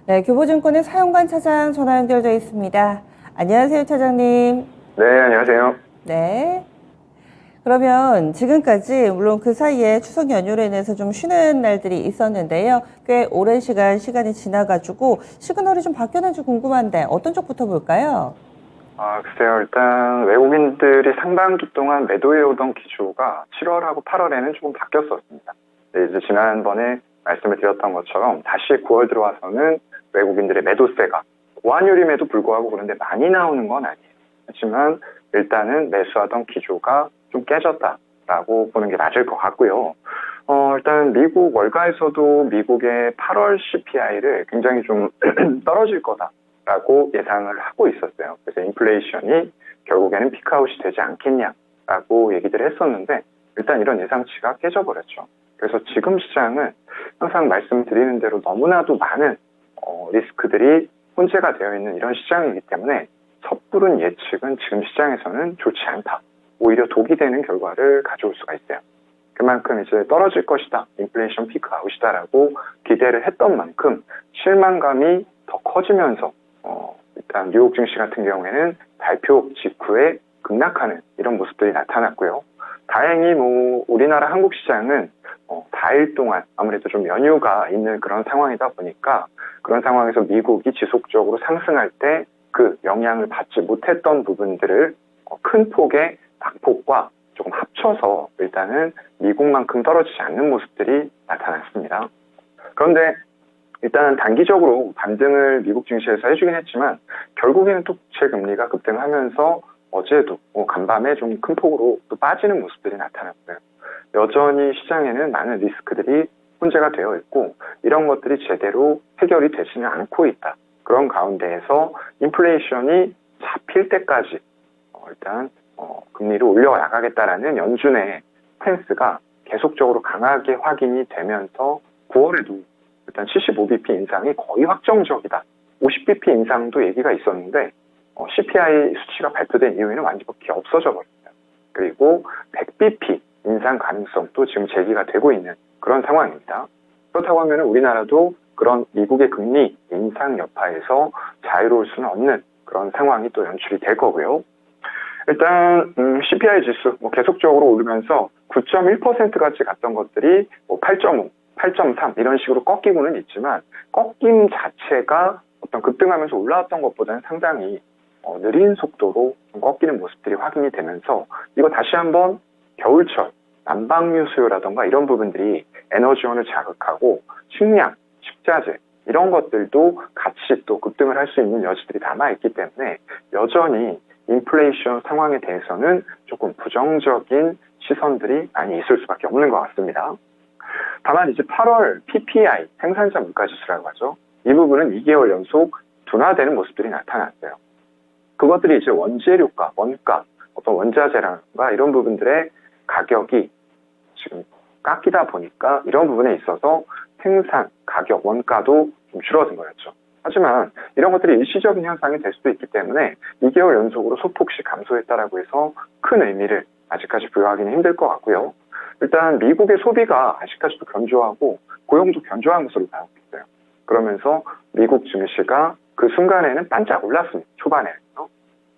네, 교보증권의 사용관 차장 전화 연결되어 있습니다. 안녕하세요, 차장님. 네, 안녕하세요. 네. 그러면 지금까지 물론 그 사이에 추석 연휴로 인해서 좀 쉬는 날들이 있었는데요. 꽤 오랜 시간이 지나가지고 시그널이 좀 바뀌었는지 궁금한데 어떤 쪽부터 볼까요? 글쎄요. 일단 외국인들이 상반기 동안 매도해오던 기조가 7월하고 8월에는 조금 바뀌었었습니다. 네, 이제 지난번에 말씀을 드렸던 것처럼 다시 9월 들어와서는 외국인들의 매도세가 고환율임에도 불구하고 그런데 많이 나오는 건 아니에요. 하지만 일단은 매수하던 기조가 좀 깨졌다라고 보는 게 맞을 것 같고요. 일단 미국 월가에서도 미국의 8월 CPI를 굉장히 좀 떨어질 거다라고 예상을 하고 있었어요. 그래서 인플레이션이 결국에는 피크아웃이 되지 않겠냐라고 얘기를 했었는데 일단 이런 예상치가 깨져버렸죠. 그래서 지금 시장은 항상 말씀드리는 대로 너무나도 많은 리스크들이 혼재가 되어 있는 이런 시장이기 때문에 섣부른 예측은 지금 시장에서는 좋지 않다. 오히려 독이 되는 결과를 가져올 수가 있어요. 그만큼 이제 떨어질 것이다. 인플레이션 피크 아웃이다라고 기대를 했던 만큼 실망감이 더 커지면서 일단 뉴욕 증시 같은 경우에는 발표 직후에 급락하는 이런 모습들이 나타났고요. 다행히 우리나라 한국 시장은 4일 동안 아무래도 좀 연휴가 있는 그런 상황이다 보니까 그런 상황에서 미국이 지속적으로 상승할 때 그 영향을 받지 못했던 부분들을 큰 폭의 낙폭과 조금 합쳐서 일단은 미국만큼 떨어지지 않는 모습들이 나타났습니다. 그런데 일단 단기적으로 반등을 미국 증시에서 해주긴 했지만 결국에는 또 국채 금리가 급등하면서 어제도 간밤에 좀 큰 폭으로 또 빠지는 모습들이 나타났고요. 여전히 시장에는 많은 리스크들이 혼재가 되어 있고 이런 것들이 제대로 해결이 되지는 않고 있다. 그런 가운데에서 인플레이션이 잡힐 때까지 일단 금리를 올려나가겠다라는 연준의 스탠스가 계속적으로 강하게 확인이 되면서 9월에도 일단 75bp 인상이 거의 확정적이다. 50bp 인상도 얘기가 있었는데 CPI 수치가 발표된 이후에는 완전히 없어져 버렸어요. 그리고 100bp 인상 가능성도 지금 제기가 되고 있는 그런 상황입니다. 그렇다고 하면 우리나라도 그런 미국의 금리 인상 여파에서 자유로울 수는 없는 그런 상황이 또 연출이 될 거고요. 일단 CPI 지수 계속적으로 오르면서 9.1%까지 갔던 것들이 8.5, 8.3 이런 식으로 꺾이고는 있지만 꺾임 자체가 어떤 급등하면서 올라왔던 것보다는 상당히 느린 속도로 좀 꺾이는 모습들이 확인이 되면서 이거 다시 한번 겨울철 난방유 수요라던가 이런 부분들이 에너지원을 자극하고 식량, 식자재 이런 것들도 같이 또 급등을 할 수 있는 여지들이 남아있기 때문에 여전히 인플레이션 상황에 대해서는 조금 부정적인 시선들이 많이 있을 수밖에 없는 것 같습니다. 다만 이제 8월 PPI 생산자 물가지수라고 하죠. 이 부분은 2개월 연속 둔화되는 모습들이 나타났어요. 그것들이 이제 원재료가, 원가, 어떤 원자재라든가 이런 부분들의 가격이 지금 깎이다 보니까 이런 부분에 있어서 생산, 가격, 원가도 좀 줄어든 거였죠. 하지만 이런 것들이 일시적인 현상이 될 수도 있기 때문에 2개월 연속으로 소폭씩 감소했다라고 해서 큰 의미를 아직까지 부여하기는 힘들 것 같고요. 일단 미국의 소비가 아직까지도 견조하고 고용도 견조한 것으로 나오고 있어요. 그러면서 미국 증시가 그 순간에는 반짝 올랐습니다. 초반에는요.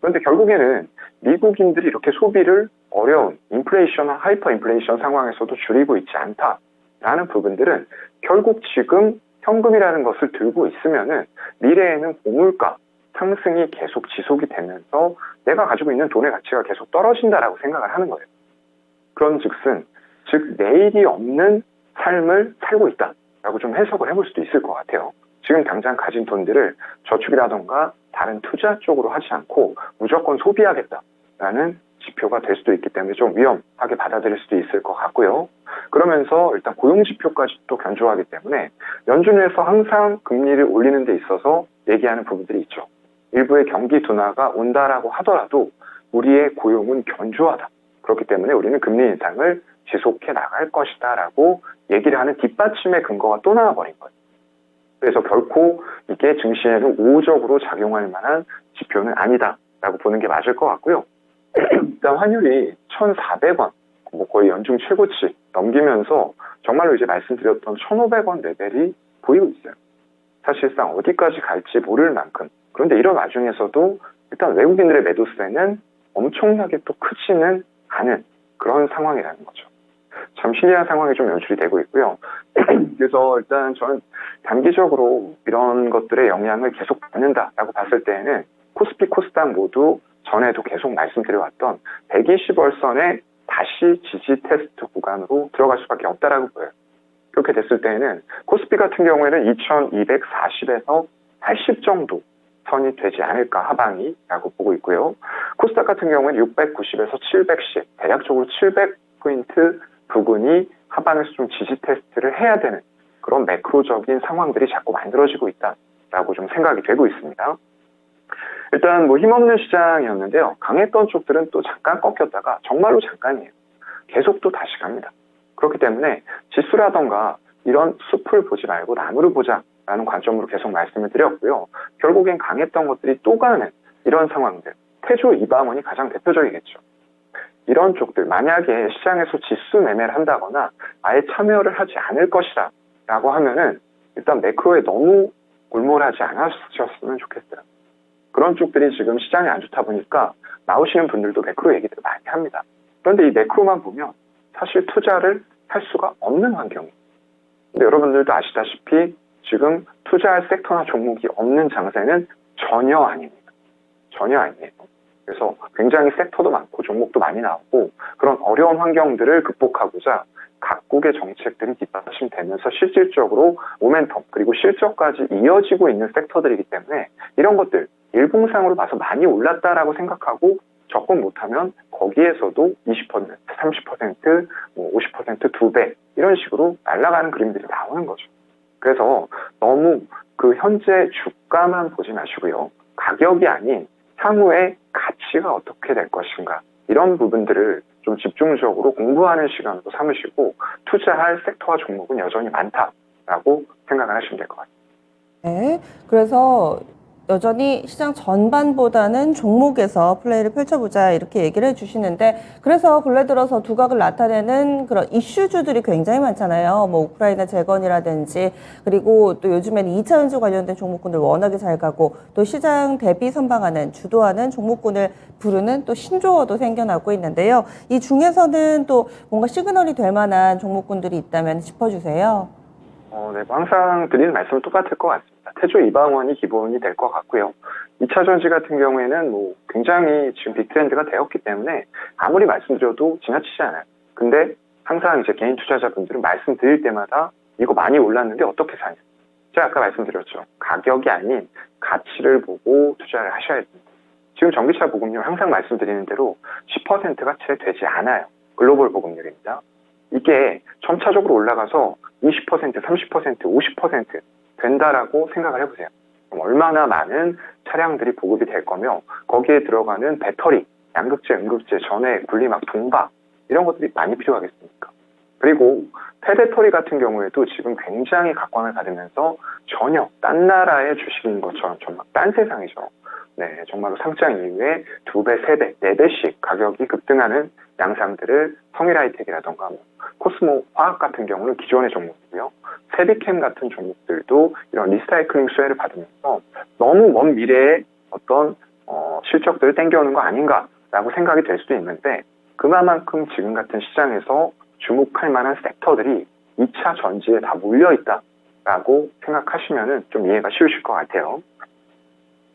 그런데 결국에는 미국인들이 이렇게 소비를 어려운 인플레이션, 하이퍼 인플레이션 상황에서도 줄이고 있지 않다라는 부분들은 결국 지금 현금이라는 것을 들고 있으면은 미래에는 고물가 상승이 계속 지속이 되면서 내가 가지고 있는 돈의 가치가 계속 떨어진다라고 생각을 하는 거예요. 그런 즉 내일이 없는 삶을 살고 있다라고 좀 해석을 해볼 수도 있을 것 같아요. 지금 당장 가진 돈들을 저축이라던가 다른 투자 쪽으로 하지 않고 무조건 소비하겠다라는 지표가 될 수도 있기 때문에 좀 위험하게 받아들일 수도 있을 것 같고요. 그러면서 일단 고용 지표까지 또 견조하기 때문에 연준에서 항상 금리를 올리는 데 있어서 얘기하는 부분들이 있죠. 일부의 경기 둔화가 온다라고 하더라도 우리의 고용은 견조하다. 그렇기 때문에 우리는 금리 인상을 지속해 나갈 것이다라고 얘기를 하는 뒷받침의 근거가 또 나와버린 거예요. 그래서 결코 이게 증시에는 우호적으로 작용할 만한 지표는 아니다라고 보는 게 맞을 것 같고요. 일단 환율이 1,400원, 거의 연중 최고치 넘기면서 정말로 이제 말씀드렸던 1,500원 레벨이 보이고 있어요. 사실상 어디까지 갈지 모를 만큼, 그런데 이런 와중에서도 일단 외국인들의 매도세는 엄청나게 또 크지는 않은 그런 상황이라는 거죠. 참 신기한 상황이 좀 연출이 되고 있고요. 그래서 일단 저는 단기적으로 이런 것들의 영향을 계속 받는다라고 봤을 때에는 코스피, 코스닥 모두 전에도 계속 말씀드려왔던 120월선에 다시 지지 테스트 구간으로 들어갈 수밖에 없다라고 보여요. 그렇게 됐을 때에는 코스피 같은 경우에는 2240에서 80 정도 선이 되지 않을까 하방이라고 보고 있고요. 코스닥 같은 경우에는 690에서 710, 대략적으로 700포인트 부근이 하방에서 좀 지지 테스트를 해야 되는 그런 매크로적인 상황들이 자꾸 만들어지고 있다라고 좀 생각이 되고 있습니다. 일단 뭐 힘없는 시장이었는데요. 강했던 쪽들은 또 잠깐 꺾였다가 정말로 잠깐이에요. 계속 또 다시 갑니다. 그렇기 때문에 지수라던가 이런 숲을 보지 말고 나무를 보자라는 관점으로 계속 말씀을 드렸고요. 결국엔 강했던 것들이 또 가는 이런 상황들. 태조 이방원이 가장 대표적이겠죠. 이런 쪽들, 만약에 시장에서 지수 매매를 한다거나 아예 참여를 하지 않을 것이다 라고 하면은 일단 매크로에 너무 골몰하지 않으셨으면 좋겠어요. 그런 쪽들이 지금 시장이 안 좋다 보니까 나오시는 분들도 매크로 얘기들을 많이 합니다. 그런데 이 매크로만 보면 사실 투자를 할 수가 없는 환경이에요. 근데 여러분들도 아시다시피 지금 투자할 섹터나 종목이 없는 장세는 전혀 아닙니다. 전혀 아니에요. 그래서 굉장히 섹터도 많고 종목도 많이 나오고 그런 어려운 환경들을 극복하고자 각국의 정책들이 뒷받침되면서 실질적으로 모멘텀 그리고 실적까지 이어지고 있는 sek터들이기 때문에 이런 것들 일봉상으로 봐서 많이 올랐다라고 생각하고 접근 못하면 거기에서도 20%, 30%, 50%, 2배 이런 식으로 날아가는 그림들이 나오는 거죠. 그래서 너무 그 현재 주가만 보지 마시고요. 가격이 아닌 향후의 가치가 어떻게 될 것인가 이런 부분들을 좀 집중적으로 공부하는 시간으로 삼으시고 투자할 섹터와 종목은 여전히 많다라고 생각을 하시면 될 것 같아요. 네, 그래서 여전히 시장 전반보다는 종목에서 플레이를 펼쳐보자 이렇게 얘기를 해주시는데 그래서 근래 들어서 두각을 나타내는 그런 이슈주들이 굉장히 많잖아요. 뭐 우크라이나 재건이라든지 그리고 또 요즘에는 2차 전지 관련된 종목군들 워낙에 잘 가고 또 시장 대비 선방하는 주도하는 종목군을 부르는 또 신조어도 생겨나고 있는데요. 이 중에서는 또 뭔가 시그널이 될 만한 종목군들이 있다면 짚어주세요. 네, 항상 드리는 말씀은 똑같을 것 같습니다. 태조 이방원이 기본이 될 것 같고요. 2차 전지 같은 경우에는 뭐 굉장히 지금 빅트렌드가 되었기 때문에 아무리 말씀드려도 지나치지 않아요. 근데 항상 이제 개인 투자자분들은 말씀드릴 때마다 이거 많이 올랐는데 어떻게 사냐. 제가 아까 말씀드렸죠. 가격이 아닌 가치를 보고 투자를 하셔야 됩니다. 지금 전기차 보급률 항상 말씀드리는 대로 10%가 채 되지 않아요. 글로벌 보급률입니다. 이게 점차적으로 올라가서 20%, 30%, 50% 된다라고 생각을 해보세요. 그럼 얼마나 많은 차량들이 보급이 될 거며 거기에 들어가는 배터리, 양극재, 음극재, 전해, 분리막, 동박 이런 것들이 많이 필요하겠습니까? 그리고 폐배터리 같은 경우에도 지금 굉장히 각광을 받으면서 전혀 딴 나라의 주식인 것처럼 정말 딴 세상이죠. 네, 정말로 상장 이후에 2배, 3배, 4배씩 가격이 급등하는 양상들을 성일하이텍이라던가 코스모 화학 같은 경우는 기존의 종목이고요. 세비캠 같은 종목들도 이런 리사이클링 수혜를 받으면서 너무 먼 미래에 어떤 실적들을 땡겨오는 거 아닌가라고 생각이 될 수도 있는데 그만큼 지금 같은 시장에서 주목할 만한 섹터들이 2차 전지에 다 몰려있다라고 생각하시면 좀 이해가 쉬우실 것 같아요.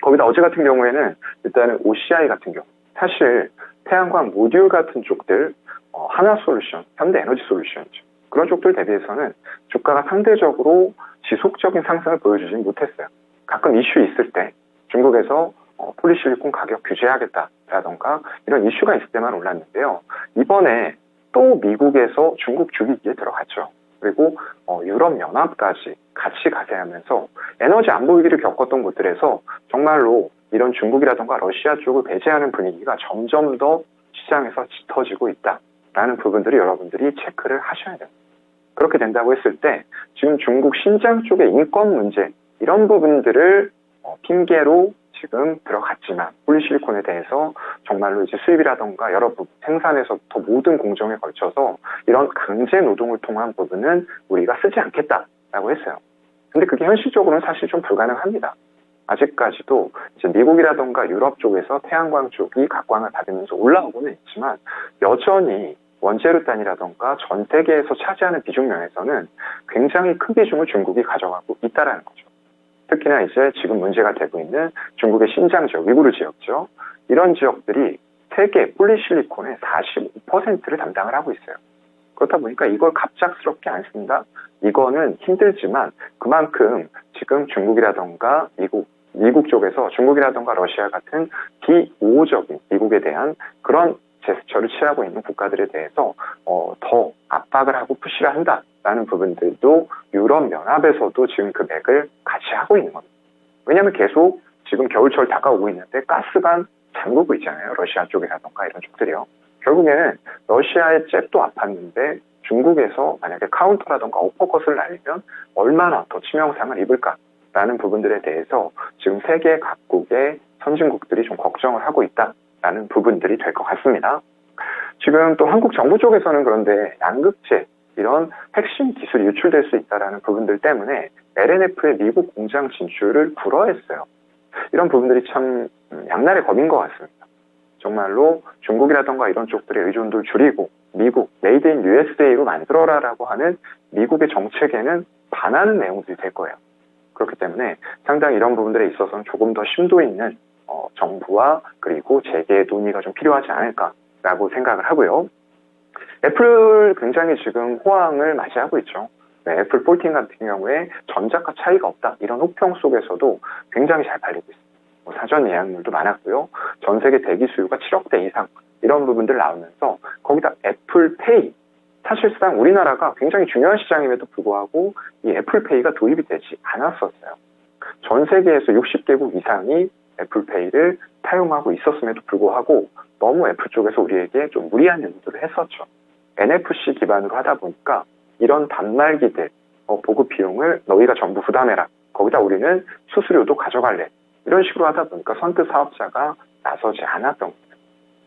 거기다 어제 같은 경우에는 일단은 OCI 같은 경우 사실 태양광 모듈 같은 쪽들 하나솔루션, 현대에너지솔루션이죠. 그런 쪽들 대비해서는 주가가 상대적으로 지속적인 상승을 보여주지 못했어요. 가끔 이슈 있을 때 중국에서 폴리실리콘 가격 규제하겠다라던가 이런 이슈가 있을 때만 올랐는데요. 이번에 또 미국에서 중국 주기기에 들어갔죠. 그리고 유럽연합까지 같이 가세하면서 에너지 안보 위기를 겪었던 곳들에서 정말로 이런 중국이라던가 러시아 쪽을 배제하는 분위기가 점점 더 시장에서 짙어지고 있다라는 부분들을 여러분들이 체크를 하셔야 됩니다. 그렇게 된다고 했을 때 지금 중국 신장 쪽의 인권 문제 이런 부분들을 핑계로 지금 들어갔지만 폴리실리콘에 대해서 정말로 이제 수입이라던가 여러 부분 생산에서부터 모든 공정에 걸쳐서 이런 강제 노동을 통한 부분은 우리가 쓰지 않겠다라고 했어요. 근데 그게 현실적으로는 사실 좀 불가능합니다. 아직까지도 이제 미국이라던가 유럽 쪽에서 태양광 쪽이 각광을 받으면서 올라오고는 있지만 여전히 원재료단이라던가 전 세계에서 차지하는 비중 면에서는 굉장히 큰 비중을 중국이 가져가고 있다라는 거죠. 특히나 이제 지금 문제가 되고 있는 중국의 신장 지역, 위구르 지역죠. 이런 지역들이 세계 폴리실리콘의 45%를 담당을 하고 있어요. 그렇다 보니까 이걸 갑작스럽게 안 쓴다? 이거는 힘들지만 그만큼 지금 중국이라던가 미국 쪽에서 중국이라던가 러시아 같은 비우호적인 미국에 대한 그런 제스처를 취하고 있는 국가들에 대해서 더 압박을 하고 푸시를 한다라는 부분들도 유럽연합에서도 지금 그 맥을 같이 하고 있는 겁니다. 왜냐하면 계속 지금 겨울철 다가오고 있는데 가스관 잠그고 있잖아요. 러시아 쪽이라던가 이런 쪽들이요. 결국에는 러시아의 잽도 아팠는데 중국에서 만약에 카운터라던가 어퍼컷을 날리면 얼마나 더 치명상을 입을까라는 부분들에 대해서 지금 세계 각국의 선진국들이 좀 걱정을 하고 있다라는 부분들이 될 것 같습니다. 지금 또 한국 정부 쪽에서는 그런데 양극재 이런 핵심 기술이 유출될 수 있다는 부분들 때문에 LNF의 미국 공장 진출을 불허했어요. 이런 부분들이 참 양날의 검인 것 같습니다. 정말로 중국이라던가 이런 쪽들의 의존도를 줄이고 미국, 메이드 인 USA로 만들어라라고 하는 미국의 정책에는 반하는 내용들이 될 거예요. 그렇기 때문에 상당히 이런 부분들에 있어서는 조금 더 심도 있는 정부와 그리고 재계의 논의가 좀 필요하지 않을까라고 생각을 하고요. 애플 굉장히 지금 호황을 맞이하고 있죠. 네, 애플 14 같은 경우에 전작과 차이가 없다. 이런 호평 속에서도 굉장히 잘 팔리고 있습니다. 사전 예약률도 많았고요. 전 세계 대기 수요가 7억 대 이상 이런 부분들 나오면서 거기다 애플페이 사실상 우리나라가 굉장히 중요한 시장임에도 불구하고 이 애플페이가 도입이 되지 않았었어요. 전 세계에서 60개국 이상이 애플페이를 사용하고 있었음에도 불구하고 너무 애플 쪽에서 우리에게 좀 무리한 요구들을 했었죠. NFC 기반으로 하다 보니까 이런 단말기들 보급 비용을 너희가 전부 부담해라. 거기다 우리는 수수료도 가져갈래. 이런 식으로 하다 보니까 선뜻 사업자가 나서지 않았던 거예요.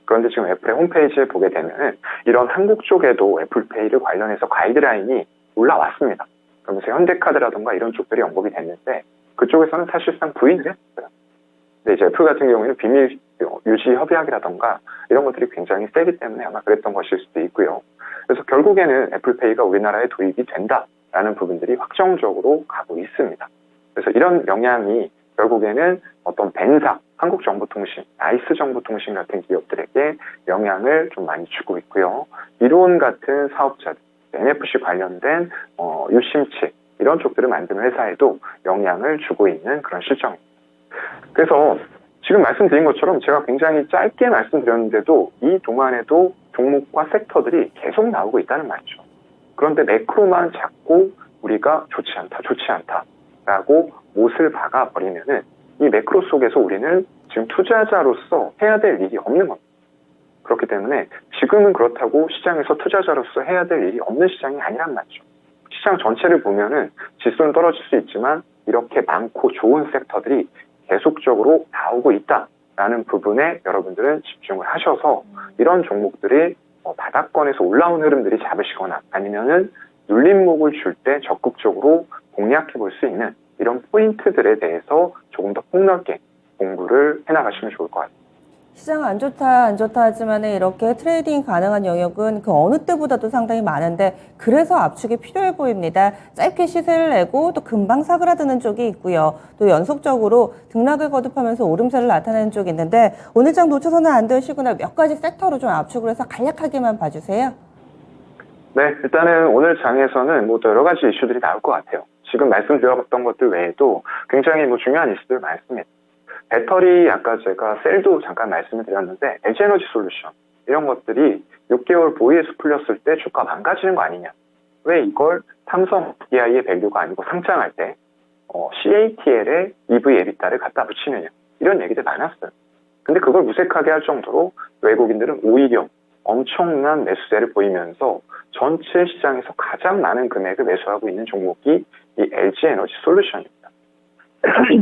그런데 지금 애플의 홈페이지에 보게 되면 이런 한국 쪽에도 애플페이를 관련해서 가이드라인이 올라왔습니다. 그러면서 현대카드라던가 이런 쪽들이 언급이 됐는데 그쪽에서는 사실상 부인을 했어요. 근데 이제 애플 같은 경우에는 비밀 유지 협약이라던가 이런 것들이 굉장히 세기 때문에 아마 그랬던 것일 수도 있고요. 그래서 결국에는 애플페이가 우리나라에 도입이 된다라는 부분들이 확정적으로 가고 있습니다. 그래서 이런 영향이 결국에는 어떤 벤사, 한국정보통신, 나이스정보통신 같은 기업들에게 영향을 좀 많이 주고 있고요. 이론 같은 사업자들, NFC 관련된 유심칩 이런 쪽들을 만드는 회사에도 영향을 주고 있는 그런 실정입니다. 그래서 지금 말씀드린 것처럼 제가 굉장히 짧게 말씀드렸는데도 이 동안에도 종목과 섹터들이 계속 나오고 있다는 말이죠. 그런데 매크로만 잡고 우리가 좋지 않다라고 못을 박아버리면은 이 매크로 속에서 우리는 지금 투자자로서 해야 될 일이 없는 겁니다. 그렇기 때문에 지금은 그렇다고 시장에서 투자자로서 해야 될 일이 없는 시장이 아니란 말이죠. 시장 전체를 보면은 지수는 떨어질 수 있지만 이렇게 많고 좋은 섹터들이 계속적으로 나오고 있다라는 부분에 여러분들은 집중을 하셔서 이런 종목들이 바닥권에서 올라온 흐름들이 잡으시거나 아니면은 눌림목을 줄 때 적극적으로 공략해 볼 수 있는 이런 포인트들에 대해서 조금 더 폭넓게 공부를 해나가시면 좋을 것 같습니다. 시장 안 좋다 하지만 이렇게 트레이딩 가능한 영역은 그 어느 때보다도 상당히 많은데 그래서 압축이 필요해 보입니다. 짧게 시세를 내고 또 금방 사그라드는 쪽이 있고요. 또 연속적으로 등락을 거듭하면서 오름세를 나타내는 쪽이 있는데 오늘 장 놓쳐서는 안 되시구나 몇 가지 섹터로 좀 압축을 해서 간략하게만 봐주세요. 네, 일단은 오늘 장에서는 또 여러 가지 이슈들이 나올 것 같아요. 지금 말씀드렸던 것들 외에도 굉장히 중요한 이슈들 많습니다. 배터리 아까 제가 셀도 잠깐 말씀을 드렸는데 LG에너지 솔루션 이런 것들이 6개월 보유에서 풀렸을 때 주가 망가지는 거 아니냐. 왜 이걸 삼성 DI의 밸류가 아니고 상장할 때 CATL에 EV 에비타를 갖다 붙이느냐. 이런 얘기들 많았어요. 근데 그걸 무색하게 할 정도로 외국인들은 오히려 엄청난 매수세를 보이면서 전체 시장에서 가장 많은 금액을 매수하고 있는 종목이 이 LG에너지 솔루션입니다.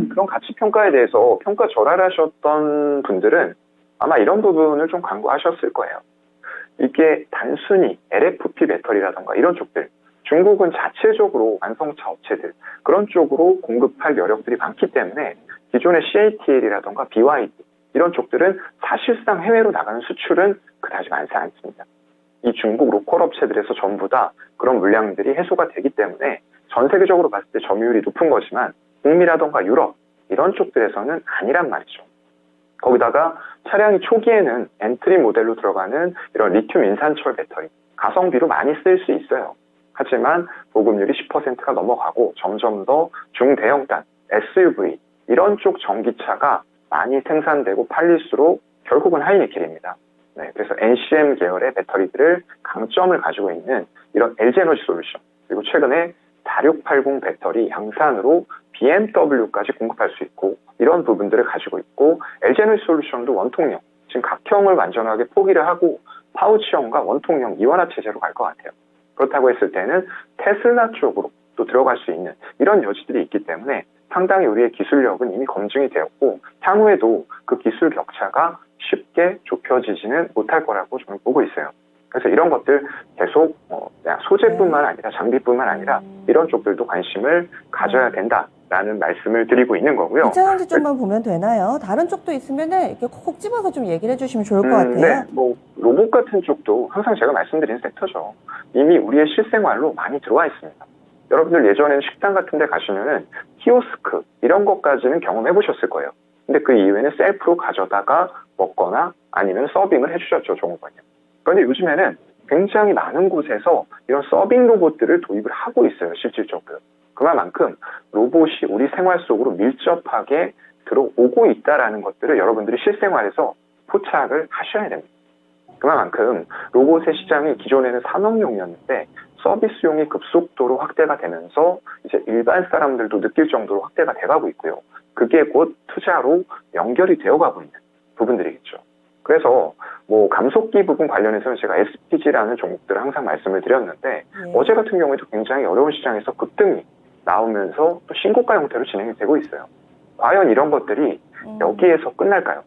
그런 가치 평가에 대해서 평가 절하를 하셨던 분들은 아마 이런 부분을 좀 간과하셨을 거예요. 이게 단순히 LFP 배터리라던가 이런 쪽들, 중국은 자체적으로 완성차 업체들 그런 쪽으로 공급할 여력들이 많기 때문에 기존의 CATL이라던가 BYD 이런 쪽들은 사실상 해외로 나가는 수출은 그다지 많지 않습니다. 이 중국 로컬 업체들에서 전부 다 그런 물량들이 해소가 되기 때문에 전 세계적으로 봤을 때 점유율이 높은 거지만 북미라던가 유럽 이런 쪽들에서는 아니란 말이죠. 거기다가 차량이 초기에는 엔트리 모델로 들어가는 이런 리튬 인산철 배터리, 가성비로 많이 쓰일 수 있어요. 하지만 보급률이 10%가 넘어가고 점점 더 중대형단, SUV 이런 쪽 전기차가 많이 생산되고 팔릴수록 결국은 하이니켈입니다. 네, 그래서 NCM 계열의 배터리들을 강점을 가지고 있는 이런 LG에너지 솔루션 그리고 최근에 4680 배터리 양산으로 BMW까지 공급할 수 있고 이런 부분들을 가지고 있고 LG에너지 솔루션도 원통형 지금 각형을 완전하게 포기를 하고 파우치형과 원통형 이원화 체제로 갈 것 같아요. 그렇다고 했을 때는 테슬라 쪽으로 또 들어갈 수 있는 이런 여지들이 있기 때문에 상당히 우리의 기술력은 이미 검증이 되었고 향후에도 그 기술 격차가 쉽게 좁혀지지는 못할 거라고 저는 보고 있어요. 그래서 이런 것들 계속 그냥 소재뿐만 아니라 장비뿐만 아니라 이런 쪽들도 관심을 가져야 된다라는 말씀을 드리고 있는 거고요. 2차 전지 쪽만 보면 되나요? 다른 쪽도 있으면은 이렇게 콕콕 집어서 좀 얘기를 해주시면 좋을 것 같아요. 네, 뭐 로봇 같은 쪽도 항상 제가 말씀드린 섹터죠. 이미 우리의 실생활로 많이 들어와 있습니다. 여러분들 예전에는 식당 같은 데 가시면은 키오스크 이런 것까지는 경험해 보셨을 거예요. 근데 그 이후에는 셀프로 가져다가 먹거나 아니면 서빙을 해주셨죠, 종업원이. 그런데 요즘에는 굉장히 많은 곳에서 이런 서빙 로봇들을 도입을 하고 있어요, 실질적으로. 그만큼 로봇이 우리 생활 속으로 밀접하게 들어오고 있다라는 것들을 여러분들이 실생활에서 포착을 하셔야 됩니다. 그만큼 로봇의 시장이 기존에는 산업용이었는데 서비스용이 급속도로 확대가 되면서 이제 일반 사람들도 느낄 정도로 확대가 돼가고 있고요. 그게 곧 투자로 연결이 되어가고 있는 부분들이겠죠. 그래서 뭐 감속기 부분 관련해서는 제가 SPG라는 종목들을 항상 말씀을 드렸는데 어제 같은 경우에도 굉장히 어려운 시장에서 급등이 나오면서 또 신고가 형태로 진행이 되고 있어요. 과연 이런 것들이 여기에서 끝날까요?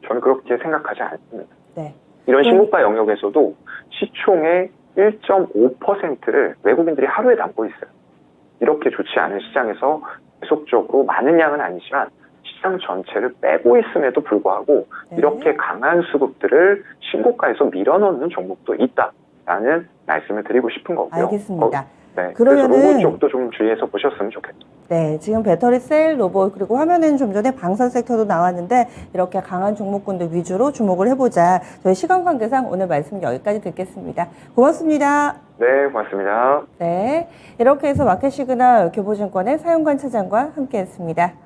저는 그렇게 생각하지 않습니다. 네. 이런 신고가 영역에서도 시총의 1.5%를 외국인들이 하루에 담고 있어요. 이렇게 좋지 않은 시장에서 계속적으로 많은 양은 아니지만 시장 전체를 빼고 있음에도 불구하고 이렇게 강한 수급들을 신고가에서 밀어넣는 종목도 있다라는 말씀을 드리고 싶은 거고요. 알겠습니다. 네, 그러면은 그래서 로봇 쪽도 좀 주의해서 보셨으면 좋겠죠. 네, 지금 배터리 셀, 로봇, 그리고 화면에는 좀 전에 방산 섹터도 나왔는데 이렇게 강한 종목군들 위주로 주목을 해보자. 저희 시간 관계상 오늘 말씀 여기까지 듣겠습니다. 고맙습니다. 네, 고맙습니다. 네, 이렇게 해서 마켓 시그널 교보증권의 사용관 차장과 함께했습니다.